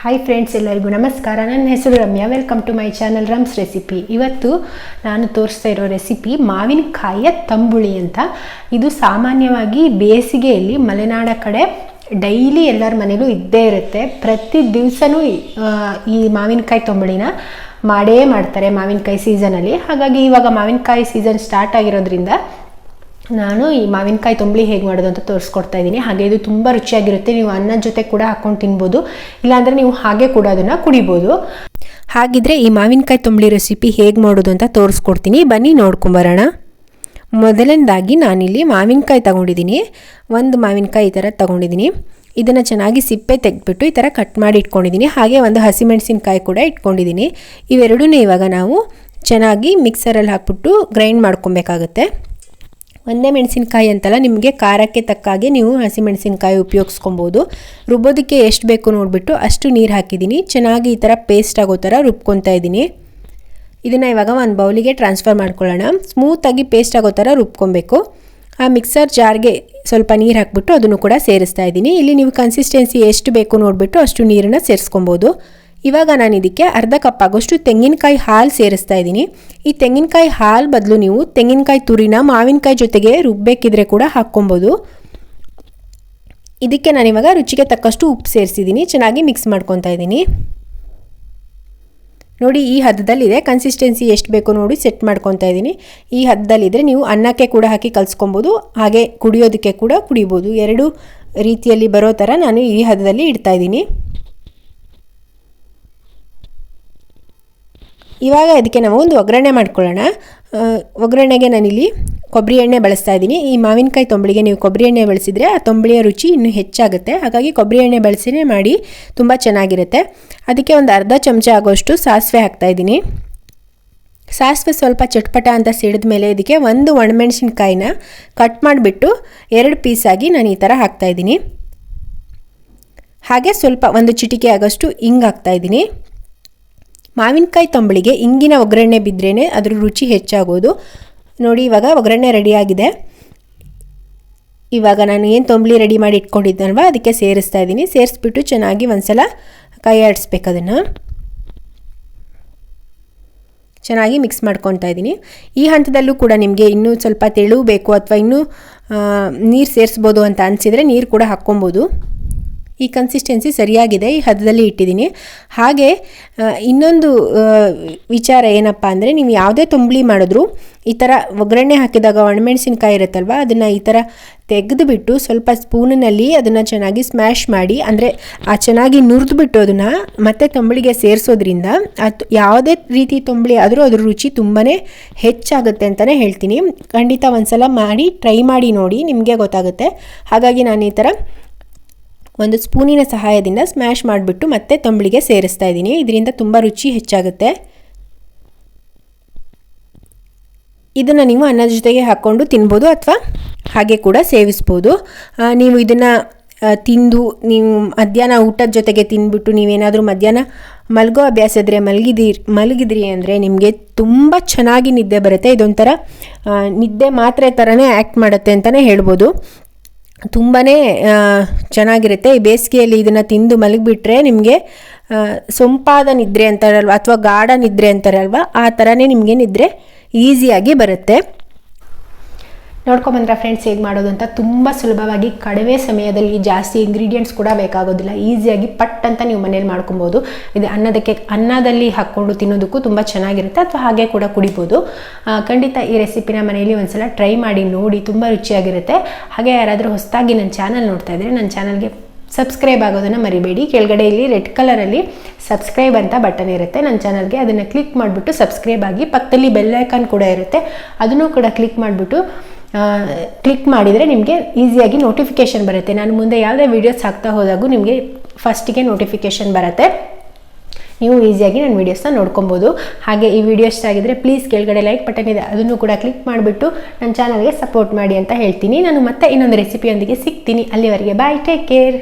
Hi friends, ಎಲ್ಲರಿಗೂ ನಮಸ್ಕಾರ. ನನ್ನ ಹೆಸರು Ramya. Welcome to my channel Rams recipe. ಇವತ್ತು ನಾನು ತೋರಿಸ್ತಾ ಇರೋ ರೆಸಿಪಿ ಮಾವಿನಕಾಯಿಯ ತಂಬುಳಿ ಅಂತ. ಇದು ಸಾಮಾನ್ಯವಾಗಿ ಬೇಸಿಗೆಯಲ್ಲಿ ಮಲೆನಾಡ ಕಡೆ ಡೈಲಿ ಎಲ್ಲರ ಮನೇಲೂ ಇದ್ದೇ ಇರುತ್ತೆ. ಪ್ರತಿ ದಿವಸನೂ ಈ ಮಾವಿನಕಾಯಿ ತಂಬುಳಿನ ಮಾಡೇ ಮಾಡ್ತಾರೆ ಮಾವಿನಕಾಯಿ ಸೀಸನಲ್ಲಿ. ಹಾಗಾಗಿ ಇವಾಗ ಮಾವಿನಕಾಯಿ ಸೀಸನ್ ಸ್ಟಾರ್ಟ್ ಆಗಿರೋದ್ರಿಂದ ನಾನು ಈ ಮಾವಿನಕಾಯಿ ತಂಬುಳಿ ಹೇಗೆ ಮಾಡೋದು ಅಂತ ತೋರಿಸ್ಕೊಡ್ತಾ ಇದ್ದೀನಿ. ಹಾಗೆ ಇದು ತುಂಬ ರುಚಿಯಾಗಿರುತ್ತೆ. ನೀವು ಅನ್ನದ ಜೊತೆ ಕೂಡ ಹಾಕ್ಕೊಂಡು ತಿನ್ಬೋದು, ಇಲ್ಲಾಂದರೆ ನೀವು ಹಾಗೆ ಕೂಡ ಅದನ್ನು ಕುಡಿಬೋದು. ಹಾಗಿದ್ರೆ ಈ ಮಾವಿನಕಾಯಿ ತಂಬುಳಿ ರೆಸಿಪಿ ಹೇಗೆ ಮಾಡೋದು ಅಂತ ತೋರಿಸ್ಕೊಡ್ತೀನಿ, ಬನ್ನಿ ನೋಡ್ಕೊಂಬರೋಣ. ಮೊದಲನೇದಾಗಿ ನಾನಿಲ್ಲಿ ಮಾವಿನಕಾಯಿ ತಗೊಂಡಿದ್ದೀನಿ. ಒಂದು ಮಾವಿನಕಾಯಿ ಈ ಥರ ತಗೊಂಡಿದ್ದೀನಿ. ಇದನ್ನು ಚೆನ್ನಾಗಿ ಸಿಪ್ಪೆ ತೆಗೆದ್ಬಿಟ್ಟು ಈ ಥರ ಕಟ್ ಮಾಡಿ ಇಟ್ಕೊಂಡಿದ್ದೀನಿ. ಹಾಗೆ ಒಂದು ಹಸಿಮೆಣಸಿನಕಾಯಿ ಕೂಡ ಇಟ್ಕೊಂಡಿದ್ದೀನಿ. ಇವೆರಡೂ ಇವಾಗ ನಾವು ಚೆನ್ನಾಗಿ ಮಿಕ್ಸರಲ್ಲಿ ಹಾಕ್ಬಿಟ್ಟು ಗ್ರೈಂಡ್ ಮಾಡ್ಕೊಬೇಕಾಗತ್ತೆ. ಒಂದೇ ಮೆಣಸಿನಕಾಯಿ ಅಂತಲ್ಲ, ನಿಮಗೆ ಖಾರಕ್ಕೆ ತಕ್ಕಾಗೆ ನೀವು ಹಸಿಮೆಣಸಿನಕಾಯಿ ಉಪಯೋಗಿಸ್ಕೊಬೋದು. ರುಬ್ಬೋದಕ್ಕೆ ಎಷ್ಟು ಬೇಕು ನೋಡಿಬಿಟ್ಟು ಅಷ್ಟು ನೀರು ಹಾಕಿದ್ದೀನಿ. ಚೆನ್ನಾಗಿ ಈ ಥರ ಪೇಸ್ಟ್ ಆಗೋ ಥರ ರುಬ್ಕೊತಾ ಇದ್ದೀನಿ. ಇದನ್ನು ಇವಾಗ ಒಂದು ಬೌಲಿಗೆ ಟ್ರಾನ್ಸ್ಫರ್ ಮಾಡ್ಕೊಳ್ಳೋಣ. ಸ್ಮೂತಾಗಿ ಪೇಸ್ಟ್ ಆಗೋ ಥರ ರುಬ್ಕೊಬೇಕು. ಆ ಮಿಕ್ಸರ್ ಜಾರ್ಗೆ ಸ್ವಲ್ಪ ನೀರು ಹಾಕ್ಬಿಟ್ಟು ಅದನ್ನು ಕೂಡ ಸೇರಿಸ್ತಾ ಇದ್ದೀನಿ. ಇಲ್ಲಿ ನೀವು ಕನ್ಸಿಸ್ಟೆನ್ಸಿ ಎಷ್ಟು ಬೇಕು ನೋಡಿಬಿಟ್ಟು ಅಷ್ಟು ನೀರನ್ನು ಸೇರಿಸ್ಕೊಬೋದು. ಇವಾಗ ನಾನು ಇದಕ್ಕೆ ಅರ್ಧ ಕಪ್ ಆಗೋಷ್ಟು ತೆಂಗಿನಕಾಯಿ ಹಾಲು ಸೇರಿಸ್ತಾ ಇದ್ದೀನಿ. ಈ ತೆಂಗಿನಕಾಯಿ ಹಾಲು ಬದಲು ನೀವು ತೆಂಗಿನಕಾಯಿ ತುರಿನ ಮಾವಿನಕಾಯಿ ಜೊತೆಗೆ ರುಬ್ಬೇಕಿದ್ರೆ ಕೂಡ ಹಾಕ್ಕೊಬೋದು. ಇದಕ್ಕೆ ನಾನಿವಾಗ ರುಚಿಗೆ ತಕ್ಕಷ್ಟು ಉಪ್ಪು ಸೇರಿಸಿದ್ದೀನಿ. ಚೆನ್ನಾಗಿ ಮಿಕ್ಸ್ ಮಾಡ್ಕೊತಾ ಇದ್ದೀನಿ. ನೋಡಿ, ಈ ಹದದಲ್ಲಿದೆ. ಕನ್ಸಿಸ್ಟೆನ್ಸಿ ಎಷ್ಟು ಬೇಕೋ ನೋಡಿ ಸೆಟ್ ಮಾಡ್ಕೊತಾ ಇದ್ದೀನಿ. ಈ ಹದದಲ್ಲಿದ್ದರೆ ನೀವು ಅನ್ನಕ್ಕೆ ಕೂಡ ಹಾಕಿ ಕಲಿಸ್ಕೊಬೋದು, ಹಾಗೆ ಕುಡಿಯೋದಕ್ಕೆ ಕೂಡ ಕುಡಿಬೋದು. ಎರಡು ರೀತಿಯಲ್ಲಿ ಬರೋ ಥರ ನಾನು ಈ ಹದದಲ್ಲಿ ಇಡ್ತಾ ಇದ್ದೀನಿ. ಇವಾಗ ಇದಕ್ಕೆ ನಾವು ಒಂದು ಒಗ್ಗರಣೆ ಮಾಡ್ಕೊಳ್ಳೋಣ. ಒಗ್ಗರಣೆಗೆ ನಾನಿಲ್ಲಿ ಕೊಬ್ಬರಿ ಎಣ್ಣೆ ಬಳಸ್ತಾ ಇದ್ದೀನಿ. ಈ ಮಾವಿನಕಾಯಿ ತಂಬುಳಿಗೆ ನೀವು ಕೊಬ್ಬರಿ ಎಣ್ಣೆ ಬಳಸಿದರೆ ಆ ತಂಬುಳಿಯ ರುಚಿ ಇನ್ನೂ ಹೆಚ್ಚಾಗುತ್ತೆ. ಹಾಗಾಗಿ ಕೊಬ್ಬರಿ ಎಣ್ಣೆ ಬಳಸಿನೇ ಮಾಡಿ, ತುಂಬ ಚೆನ್ನಾಗಿರುತ್ತೆ. ಅದಕ್ಕೆ ಒಂದು ಅರ್ಧ ಚಮಚ ಆಗೋಷ್ಟು ಸಾಸಿವೆ ಹಾಕ್ತಾಯಿದ್ದೀನಿ. ಸಾಸಿವೆ ಸ್ವಲ್ಪ ಚಟ್ಪಟ ಅಂತ ಸಿಡಿದ ಮೇಲೆ ಇದಕ್ಕೆ ಒಂದು ಒಣಮೆಣಸಿನ್ಕಾಯಿನ ಕಟ್ ಮಾಡಿಬಿಟ್ಟು 2 ಪೀಸಾಗಿ ನಾನು ಈ ಥರ ಹಾಕ್ತಾಯಿದ್ದೀನಿ. ಹಾಗೆ ಸ್ವಲ್ಪ ಒಂದು ಚಿಟಿಕೆ ಆಗೋಷ್ಟು ಹಿಂಗೆ ಹಾಕ್ತಾಯಿದ್ದೀನಿ. ಮಾವಿನಕಾಯಿ ತಂಬುಳಿಗೆ ಇಂಗಿನ ಒಗ್ಗರಣೆ ಬಿದ್ರೇ ಅದ್ರ ರುಚಿ ಹೆಚ್ಚಾಗೋದು. ನೋಡಿ, ಇವಾಗ ಒಗ್ಗರಣೆ ರೆಡಿಯಾಗಿದೆ. ಇವಾಗ ನಾನು ಏನು ತಂಬುಳಿ ರೆಡಿ ಮಾಡಿ ಇಟ್ಕೊಂಡಿದ್ದಲ್ವ ಅದಕ್ಕೆ ಸೇರಿಸ್ತಾ ಇದ್ದೀನಿ. ಸೇರಿಸ್ಬಿಟ್ಟು ಚೆನ್ನಾಗಿ ಒಂದ್ಸಲ ಕೈ ಆಡಿಸ್ಬೇಕು. ಅದನ್ನು ಚೆನ್ನಾಗಿ ಮಿಕ್ಸ್ ಮಾಡ್ಕೊತಾ ಇದ್ದೀನಿ. ಈ ಹಂತದಲ್ಲೂ ಕೂಡ ನಿಮಗೆ ಇನ್ನೂ ಸ್ವಲ್ಪ ತೆಳು ಬೇಕು ಅಥವಾ ಇನ್ನೂ ನೀರು ಸೇರಿಸ್ಬೋದು ಅಂತ ಅನಿಸಿದರೆ ನೀರು ಕೂಡ ಹಾಕ್ಕೊಬೋದು. ಈ ಕನ್ಸಿಸ್ಟೆನ್ಸಿ ಸರಿಯಾಗಿದೆ. ಈ ಹದದಲ್ಲಿ ಇಟ್ಟಿದ್ದೀನಿ. ಹಾಗೆ ಇನ್ನೊಂದು ವಿಚಾರ ಏನಪ್ಪ ಅಂದರೆ, ನೀವು ಯಾವುದೇ ತಂಬುಳಿ ಮಾಡಿದ್ರೂ ಈ ಥರ ಒಗ್ಗರಣೆ ಹಾಕಿದಾಗ ಒಣಮೆಣಸಿನ್ಕಾಯಿ ಇರುತ್ತಲ್ವ, ಅದನ್ನು ಈ ಥರ ತೆಗೆದುಬಿಟ್ಟು ಸ್ವಲ್ಪ ಸ್ಪೂನಿನಲ್ಲಿ ಅದನ್ನು ಚೆನ್ನಾಗಿ ಸ್ಮ್ಯಾಶ್ ಮಾಡಿ, ಅಂದರೆ ಚೆನ್ನಾಗಿ ನುರಿದ್ಬಿಟ್ಟು ಅದನ್ನು ಮತ್ತೆ ತಂಬುಳಿಗೆ ಸೇರಿಸೋದ್ರಿಂದ ಅದು ಯಾವುದೇ ರೀತಿ ತಂಬುಳಿ ಆದರೂ ಅದ್ರ ರುಚಿ ತುಂಬಾ ಹೆಚ್ಚಾಗುತ್ತೆ ಅಂತಲೇ ಹೇಳ್ತೀನಿ. ಖಂಡಿತ ಒಂದ್ಸಲ ಮಾಡಿ ಟ್ರೈ ಮಾಡಿ ನೋಡಿ, ನಿಮಗೆ ಗೊತ್ತಾಗುತ್ತೆ. ಹಾಗಾಗಿ ನಾನು ಈ ಥರ ಒಂದು ಸ್ಪೂನಿನ ಸಹಾಯದಿಂದ ಸ್ಮ್ಯಾಶ್ ಮಾಡಿಬಿಟ್ಟು ಮತ್ತೆ ತಂಬುಳಿಗೆ ಸೇರಿಸ್ತಾ ಇದ್ದೀನಿ. ಇದರಿಂದ ತುಂಬ ರುಚಿ ಹೆಚ್ಚಾಗುತ್ತೆ. ಇದನ್ನು ನೀವು ಅನ್ನದ ಜೊತೆಗೆ ಹಾಕ್ಕೊಂಡು ತಿನ್ಬೋದು ಅಥವಾ ಹಾಗೆ ಕೂಡ ಸೇವಿಸ್ಬೋದು. ನೀವು ಇದನ್ನು ತಿಂದು ನೀವು ಮಧ್ಯಾಹ್ನ ಊಟದ ಜೊತೆಗೆ ತಿಂದ್ಬಿಟ್ಟು ನೀವೇನಾದರೂ ಮಧ್ಯಾಹ್ನ ಮಲಗೋ ಅಭ್ಯಾಸ ಇದ್ದರೆ ಮಲಗಿದ್ರಿ ಅಂದರೆ ನಿಮಗೆ ತುಂಬ ಚೆನ್ನಾಗಿ ನಿದ್ದೆ ಬರುತ್ತೆ. ಇದೊಂಥರ ನಿದ್ದೆ ಮಾತ್ರೆ ಥರನೇ ಆ್ಯಕ್ಟ್ ಮಾಡುತ್ತೆ ಅಂತಲೇ ಹೇಳ್ಬೋದು. ತುಂಬಾ ಚೆನ್ನಾಗಿರುತ್ತೆ. ಈ ಬೇಸಿಗೆಯಲ್ಲಿ ಇದನ್ನು ತಿಂದು ಮಲಗಿಬಿಟ್ರೆ ನಿಮಗೆ ಸೊಂಪಾದ ನಿದ್ರೆ ಅಂತಾರಲ್ವ ಅಥವಾ ಗಾಢ ನಿದ್ರೆ ಅಂತಾರಲ್ವ, ಆ ಥರನೇ ನಿಮಗೆ ನಿದ್ರೆ ಈಸಿಯಾಗಿ ಬರುತ್ತೆ. ನೋಡ್ಕೊಂಬಂದ್ರೆ ಫ್ರೆಂಡ್ಸ್ ಹೇಗೆ ಮಾಡೋದು ಅಂತ. ತುಂಬ ಸುಲಭವಾಗಿ ಕಡಿಮೆ ಸಮಯದಲ್ಲಿ ಜಾಸ್ತಿ ಇಂಗ್ರೀಡಿಯೆಂಟ್ಸ್ ಕೂಡ ಬೇಕಾಗೋದಿಲ್ಲ. ಈಸಿಯಾಗಿ ಪಟ್ ಅಂತ ನೀವು ಮನೇಲಿ ಮಾಡ್ಕೊಬೋದು. ಇದು ಅನ್ನದಲ್ಲಿ ಹಾಕ್ಕೊಂಡು ತಿನ್ನೋದಕ್ಕೂ ತುಂಬ ಚೆನ್ನಾಗಿರುತ್ತೆ ಅಥವಾ ಹಾಗೆ ಕೂಡ ಕುಡಿಬೋದು. ಖಂಡಿತ ಈ ರೆಸಿಪಿನ ಮನೆಯಲ್ಲಿ ಒಂದ್ಸಲ ಟ್ರೈ ಮಾಡಿ ನೋಡಿ, ತುಂಬ ರುಚಿಯಾಗಿರುತ್ತೆ. ಹಾಗೆ ಯಾರಾದರೂ ಹೊಸದಾಗಿ ನನ್ನ ಚಾನಲ್ ನೋಡ್ತಾ ಇದ್ದರೆ ನನ್ನ ಚಾನಲ್ಗೆ ಸಬ್ಸ್ಕ್ರೈಬ್ ಆಗೋದನ್ನು ಮರಿಬೇಡಿ. ಕೆಳಗಡೆ ಇಲ್ಲಿ ರೆಡ್ ಕಲರಲ್ಲಿ ಸಬ್ಸ್ಕ್ರೈಬ್ ಅಂತ ಬಟನ್ ಇರುತ್ತೆ ನನ್ನ ಚಾನಲ್ಗೆ. ಅದನ್ನು ಕ್ಲಿಕ್ ಮಾಡಿಬಿಟ್ಟು ಸಬ್ಸ್ಕ್ರೈಬ್ ಆಗಿ. ಪಕ್ಕದಲ್ಲಿ ಬೆಲ್ ಐಕಾನ್ ಕೂಡ ಇರುತ್ತೆ, ಅದನ್ನು ಕೂಡ ಕ್ಲಿಕ್ ಮಾಡಿದರೆ ನಿಮಗೆ ಈಸಿಯಾಗಿ ನೋಟಿಫಿಕೇಷನ್ ಬರುತ್ತೆ. ನಾನು ಮುಂದೆ ಯಾವುದೇ ವೀಡಿಯೋಸ್ ಹಾಕ್ತಾ ಹೋದಾಗೂ ನಿಮಗೆ ಫಸ್ಟಿಗೆ ನೋಟಿಫಿಕೇಷನ್ ಬರುತ್ತೆ. ನೀವು ಈಸಿಯಾಗಿ ನನ್ನ ವೀಡಿಯೋಸ್ನ ನೋಡ್ಕೊಬೋದು. ಹಾಗೆ ಈ ವಿಡಿಯೋ ಇಷ್ಟ ಆಗಿದ್ರೆ ಪ್ಲೀಸ್ ಕೆಳಗಡೆ ಲೈಕ್ ಬಟನ್ ಇದೆ, ಅದನ್ನು ಕೂಡ ಕ್ಲಿಕ್ ಮಾಡಿಬಿಟ್ಟು ನನ್ನ ಚಾನಲ್ಗೆ ಸಪೋರ್ಟ್ ಮಾಡಿ ಅಂತ ಹೇಳ್ತೀನಿ. ನಾನು ಮತ್ತೆ ಇನ್ನೊಂದು ರೆಸಿಪಿಯೊಂದಿಗೆ ಸಿಗ್ತೀನಿ. ಅಲ್ಲಿವರೆಗೆ ಬಾಯ್, ಟೇಕ್ ಕೇರ್.